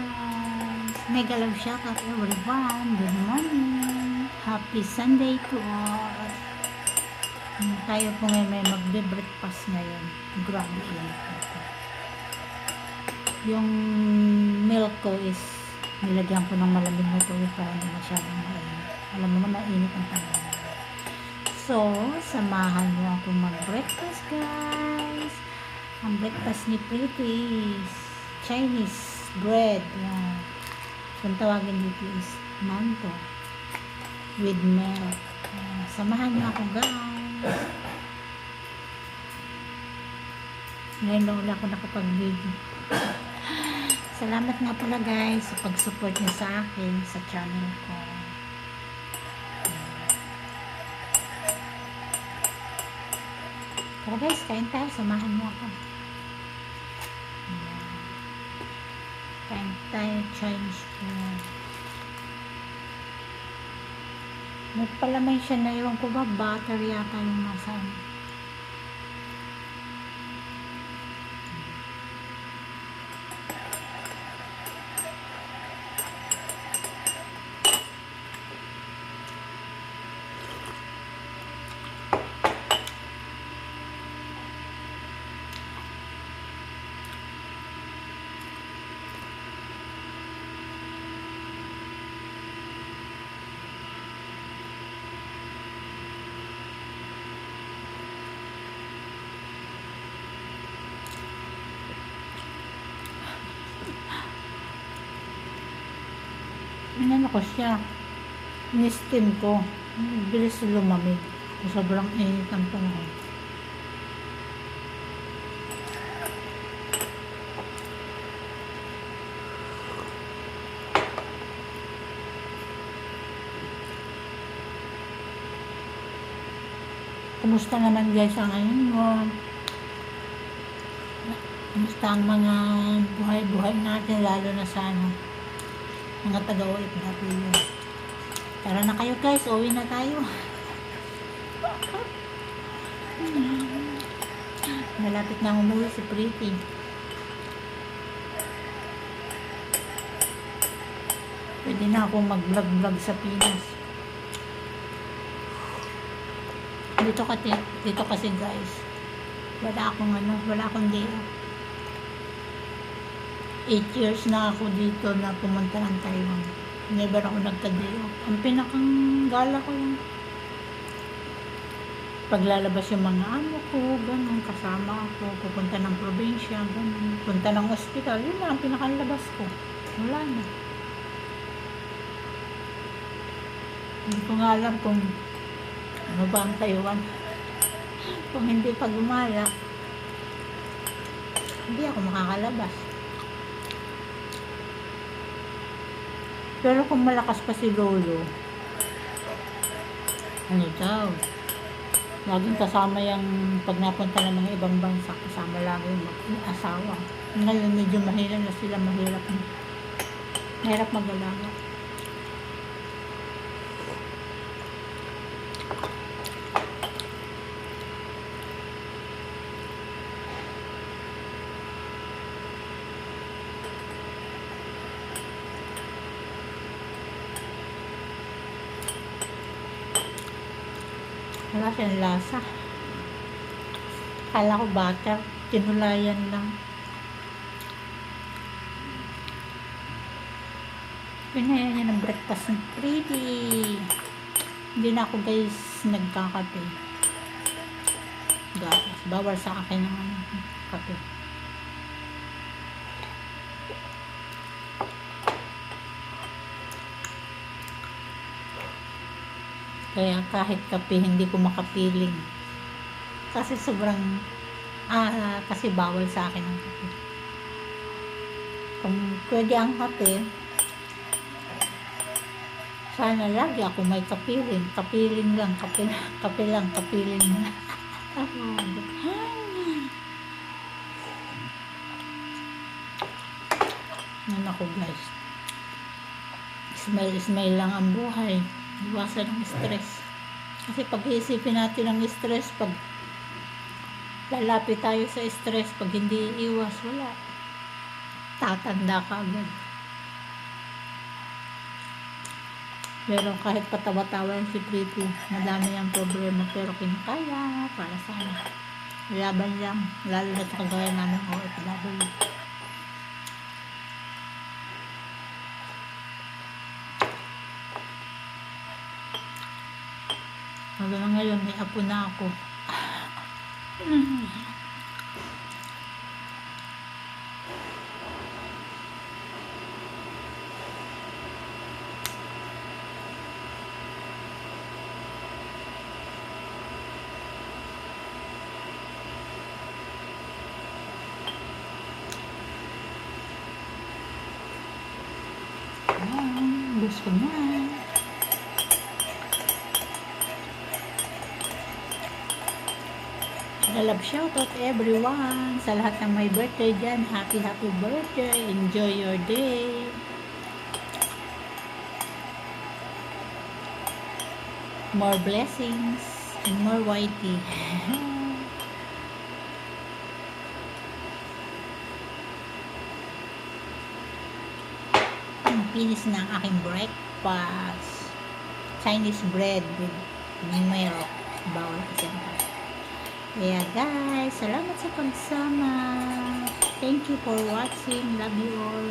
guys! Mega love shoutout everyone! Good morning! Happy Sunday to all! Tayo po ngayon may magbe-breakfast ngayon. Grabe yun. Yung milk ko is nilagyan ko ng malamig na tubig para hindi masyadong mainit. Alam mo mainit ang panahon. So, samahan mo ako mag-breakfast guys! Ang breakfast ni Pretty is Chinese bread. Yan. Kung tawagin dito is manto with milk. Yan. Samahan niyo ako guys. Ngayon lang ulit ako nakapag-video. Salamat nga pala guys sa pag-support niyo sa akin sa channel ko. Tara guys, kain tayo. Samahan mo ako. Kain tayo Chinese food. Nagpalamay siya na iwan ko ba butter yata yung nasa inano ko siya, in-steam ko, bilis lumamig, sobrang init ang panahon. Kumusta naman guys ang ngayon mo? Kumusta ang mga buhay-buhay natin, lalo na sa mga taga-OFW. Tara na kayo guys, uwi na tayo. Malapit na umuwi si Pretty. Pwede na akong mag-vlog-vlog sa Pinas. Dito kasi guys, wala akong day off. 8 years na ako dito na pumunta ng Taiwan. Never ako nagka-day off. Ang pinakang gala ko yung paglalabas yung mga amo ko, ganun, kasama ako, pupunta ng probinsya, ganun, punta ng ospital, yun na ang pinakalabas ko. Wala na. Hindi ko nga alam kung ano ba ang Taiwan. Kung hindi pa gumala, hindi ako makakalabas. Pero kung malakas pa si Lolo, ano daw, laging kasama yung pag napunta ng mga ibang bansa, kasama lagi yung asawa. Ngayon medyo mahirap na sila, mahirap mag-alaga. Wala siyang lasa. Kala ko butter, tinulayan lang. Pinayan niya ng breakfast ng Pretty. Hindi na ako guys nagkakape. Guys, bawal sa akin ng kape. Kaya kahit kape hindi ko makapiling. Kasi sobrang kasi bawal sa akin ang kape. Kung pwede ang kape, sana lagi ako may kapiling. Kapiling lang, kape lang, kapiling na. Yan ako guys. Smile lang ang buhay. Iwasan ng stress. Kasi pag iisipin natin ang stress, pag lalapit tayo sa stress, pag hindi iwas, wala. Tatanda ka agad. Pero kahit patawa-tawa yung si Pretty, madami yung problema pero kinakaya para sa ano. Laban lang, lalo na sa kagaya namin OFW. Hanggang ngayon, may apo na ako. Gusto na. Love shoutout everyone sa lahat ng may birthday dyan. Happy birthday. Enjoy your day. More blessings and more whitey. Finish na ang aking breakfast. Chinese bread with milk. Bawal kasi ang kaya guys, salamat sa pagsama. Thank you for watching. Love you all.